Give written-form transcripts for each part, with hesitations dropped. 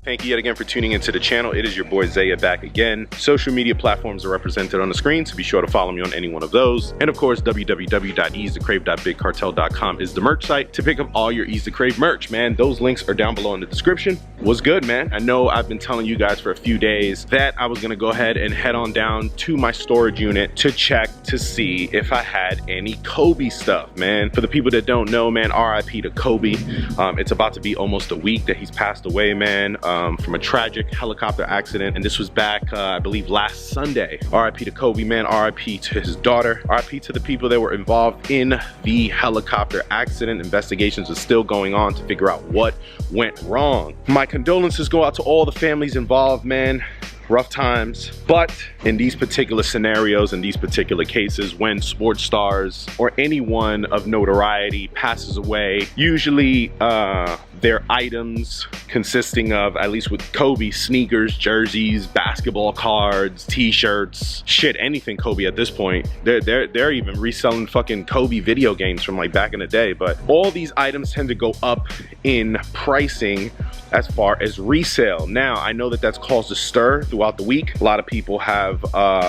Thank you yet again for tuning into the channel. It is your boy Zaya back again. Social media platforms are represented on the screen, so be sure to follow me on any one of those. And of course, www.easetocrave.bigcartel.com is the merch site to pick up all your Ease to Crave merch, man. Those links are down below in the description. What's good, man? I know I've been telling you guys for a few days that I was gonna go ahead and head on down to my storage unit to check to see if I had any Kobe stuff, man. For the people that don't know, man, R.I.P. to Kobe. It's about to be almost a week that he's passed away, man, from a tragic helicopter accident. And this was back, I believe, last Sunday. R.I.P. to Kobe, man. R.I.P. to his daughter. R.I.P. to the people that were involved in the helicopter accident. Investigations are still going on to figure out what went wrong. My condolences go out to all the families involved, man. Rough times. But in these particular scenarios, in these particular cases, when sports stars or anyone of notoriety passes away, usually their items consisting of, at least with Kobe, sneakers, jerseys, basketball cards, t-shirts, shit, anything Kobe at this point. They're even reselling fucking Kobe video games from like back in the day. But all these items tend to go up in pricing as far as resale. Now, I know that that's caused a stir throughout the week. A lot of people have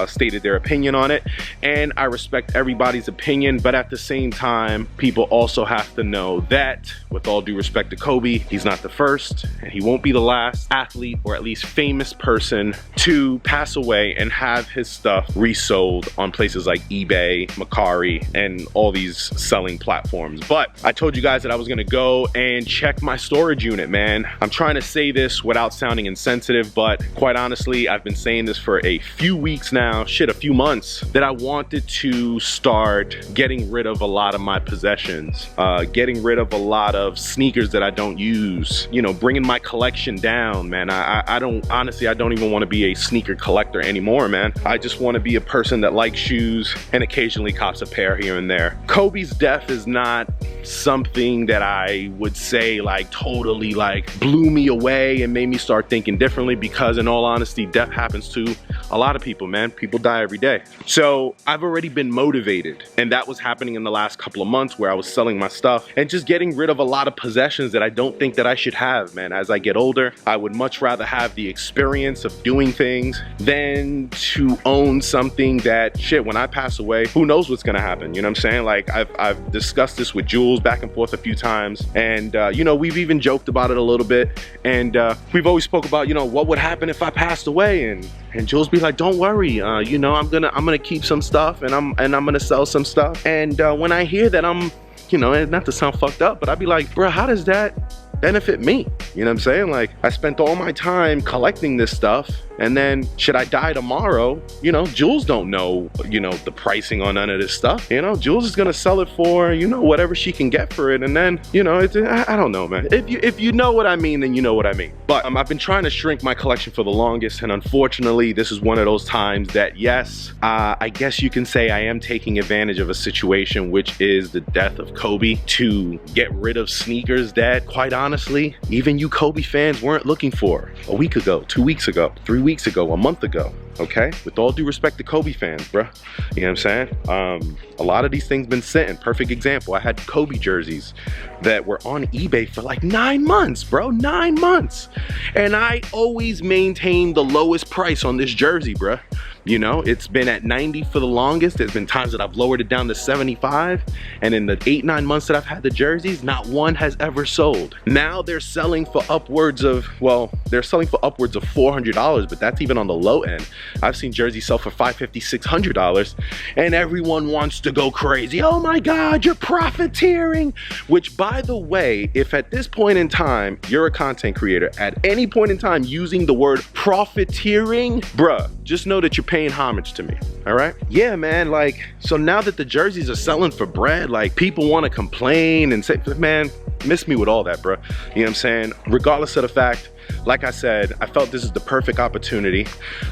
stated their opinion on it, and I respect everybody's opinion, but at the same time, people also have to know that, with all due respect to Kobe, he's not the first, and he won't be the last athlete, or at least famous person, to pass away and have his stuff resold on places like eBay, Mercari, and all these selling platforms. But I told you guys that I was gonna go and check my storage unit, man. I'm trying to say this without sounding insensitive, but quite honestly, I've been saying this for a few weeks now, shit, a few months, that I wanted to start getting rid of a lot of my possessions, getting rid of a lot of sneakers that I don't use, you know, bringing my collection down, man. I don't, honestly, I don't even want to be a sneaker collector anymore, man. I just want to be a person that likes shoes and occasionally cops a pair here and there. Kobe's death is not something that I would say like totally like blew me away and made me start thinking differently, because in all honesty, death happens to a lot of people, man. People die every day. So I've already been motivated, and that was happening in the last couple of months, where I was selling my stuff and just getting rid of a lot of possessions that I don't think that I should have, man. As I get older, I would much rather have the experience of doing things than to own something that, shit, when I pass away, who knows what's gonna happen, you know what I'm saying? Like, I've discussed this with Jules back and forth a few times, and you know, we've even joked about it a little bit, and we've always spoke about, you know, what would happen if I passed away, and Jules be like, don't worry, you know, I'm gonna keep some stuff, and I'm gonna sell some stuff. And when I hear that, I'm, you know, and not to sound fucked up, but I'd be like, bro, how does that benefit me? You know what I'm saying? Like, I spent all my time collecting this stuff, and then should I die tomorrow, you know, Jules don't know, you know, the pricing on none of this stuff. You know, Jules is gonna sell it for, you know, whatever she can get for it, and then, you know, I don't know, man. If you know what I mean, then you know what I mean. But I've been trying to shrink my collection for the longest, and unfortunately, this is one of those times that, yes, I guess you can say I am taking advantage of a situation, which is the death of Kobe, to get rid of sneakers that, quite honestly, even you Kobe fans weren't looking for a week ago, 2 weeks ago, 3 weeks ago, a month ago. Okay, with all due respect to Kobe fans, bro, you know what I'm saying? A lot of these things been sitting. Perfect example, I had Kobe jerseys that were on eBay for like 9 months, bro, 9 months. And I always maintain the lowest price on this jersey, bro. You know, it's been at 90 for the longest. There's been times that I've lowered it down to 75. And in the 8-9 months that I've had the jerseys, not one has ever sold. Now they're selling for upwards of, well, they're selling for upwards of $400, but that's even on the low end. I've seen jerseys sell for $550, $600, and everyone wants to go crazy. Oh my God, you're profiteering. Which, by the way, if at this point in time, you're a content creator, at any point in time using the word profiteering, bruh, just know that you're paying homage to me, all right? Yeah, man, like, so now that the jerseys are selling for bread, like, people want to complain and say, man, miss me with all that, bro. You know what I'm saying? Regardless of the fact, like I said, I felt this is the perfect opportunity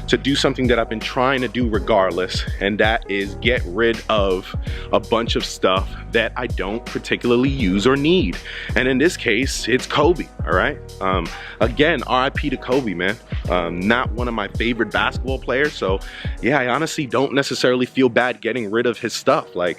to do something that I've been trying to do regardless, and that is get rid of a bunch of stuff that I don't particularly use or need. And in this case, it's Kobe, all right? Again, R.I.P. to Kobe, man. Not one of my favorite basketball players, so yeah, I honestly don't necessarily feel bad getting rid of his stuff. Like,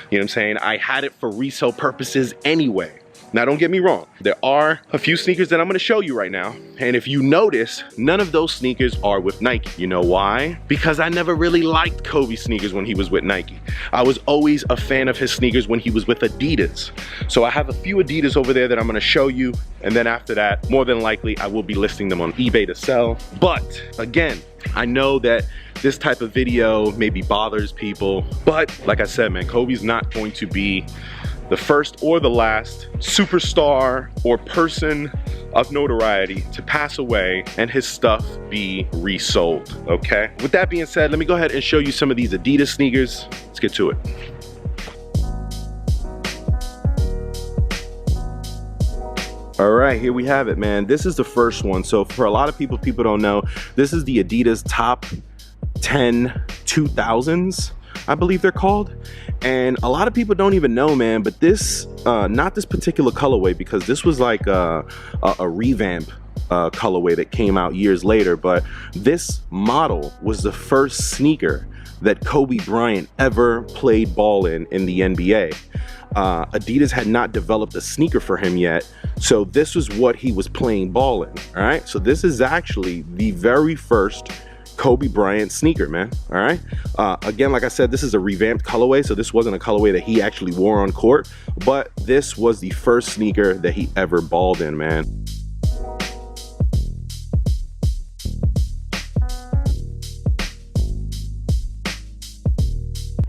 you know what I'm saying? I had it for resale purposes anyway. Now, don't get me wrong. There are a few sneakers that I'm gonna show you right now. And if you notice, none of those sneakers are with Nike. You know why? Because I never really liked Kobe sneakers when he was with Nike. I was always a fan of his sneakers when he was with Adidas. So I have a few Adidas over there that I'm gonna show you. And then after that, more than likely, I will be listing them on eBay to sell. But again, I know that this type of video maybe bothers people, but like I said, man, Kobe's not going to be the first or the last superstar or person of notoriety to pass away and his stuff be resold, okay? With that being said, let me go ahead and show you some of these Adidas sneakers. Let's get to it. All right, here we have it, man. This is the first one. So for a lot of people don't know, this is the Adidas top 10 2000s, I believe they're called. And a lot of people don't even know, man, but this, not this particular colorway, because this was like a revamp colorway that came out years later, but this model was the first sneaker that Kobe Bryant ever played ball in the NBA. Adidas had not developed a sneaker for him yet, so this was what he was playing ball in, all right? So this is actually the very first Kobe Bryant sneaker, man, all right? Again, like I said, this is a revamped colorway, so this wasn't a colorway that he actually wore on court, but this was the first sneaker that he ever balled in, man.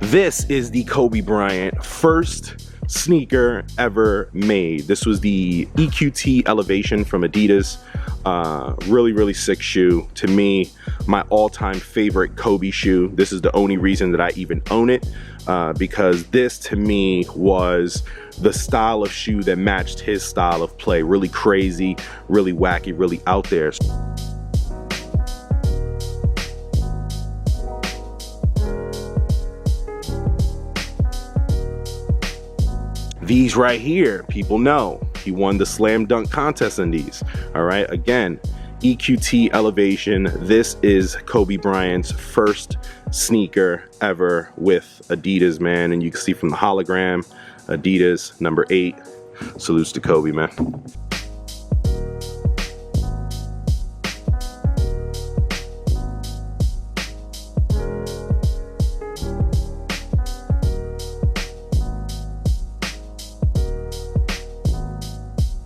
This is the Kobe Bryant first sneaker ever made. This was the EQT Elevation from Adidas. Really sick shoe. To me, my all-time favorite Kobe shoe. This is the only reason that I even own it, because this to me was the style of shoe that matched his style of play. Really crazy, really wacky, really out there. These right here, people know he won the slam dunk contest in these. All right, again, EQT Elevation. This is Kobe Bryant's first sneaker ever with Adidas, man. And you can see from the hologram, Adidas number 8. Salutes to Kobe, man.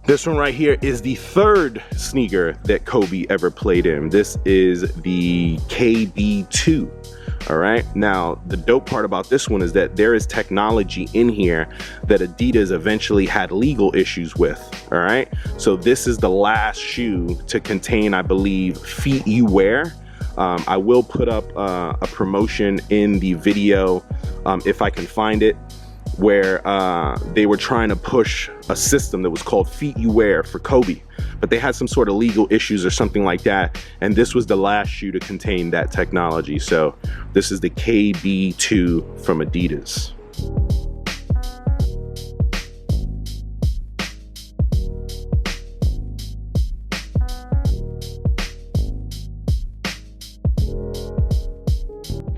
This one right here is the third sneaker that Kobe ever played in. This is the KB2, all right? Now, the dope part about this one is that there is technology in here that Adidas eventually had legal issues with, all right? So this is the last shoe to contain, I believe, feet you wear. I will put up a promotion in the video, if I can find it, where they were trying to push a system that was called Feet You Wear for Kobe, but they had some sort of legal issues or something like that, and this was the last shoe to contain that technology. So this is the KB2 from Adidas.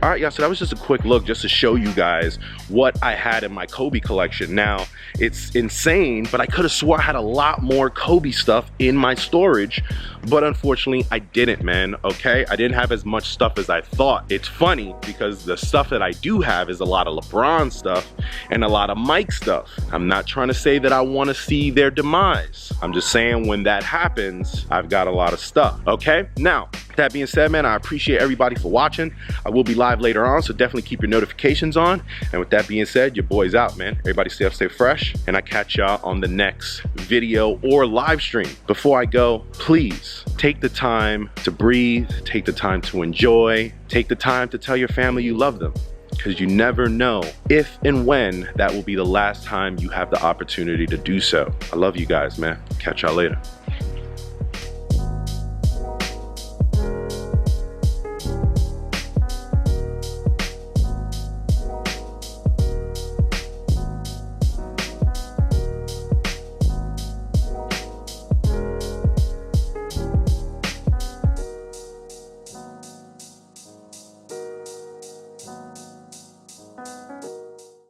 All right, y'all, so that was just a quick look just to show you guys what I had in my Kobe collection. Now, it's insane, but I could have swore I had a lot more Kobe stuff in my storage, but unfortunately I didn't, man, okay? I didn't have as much stuff as I thought. It's funny because the stuff that I do have is a lot of LeBron stuff and a lot of Mike stuff. I'm not trying to say that I want to see their demise. I'm just saying when that happens, I've got a lot of stuff, okay? Now, that being said, man, I appreciate everybody for watching. I will be live later on, so definitely keep your notifications on. And with that being said, your boy's out, man. Everybody stay up, stay fresh, and I catch y'all on the next video or live stream. Before I go, please take the time to breathe, take the time to enjoy, take the time to tell your family you love them, because you never know if and when that will be the last time you have the opportunity to do so. I love you guys, man. Catch y'all later.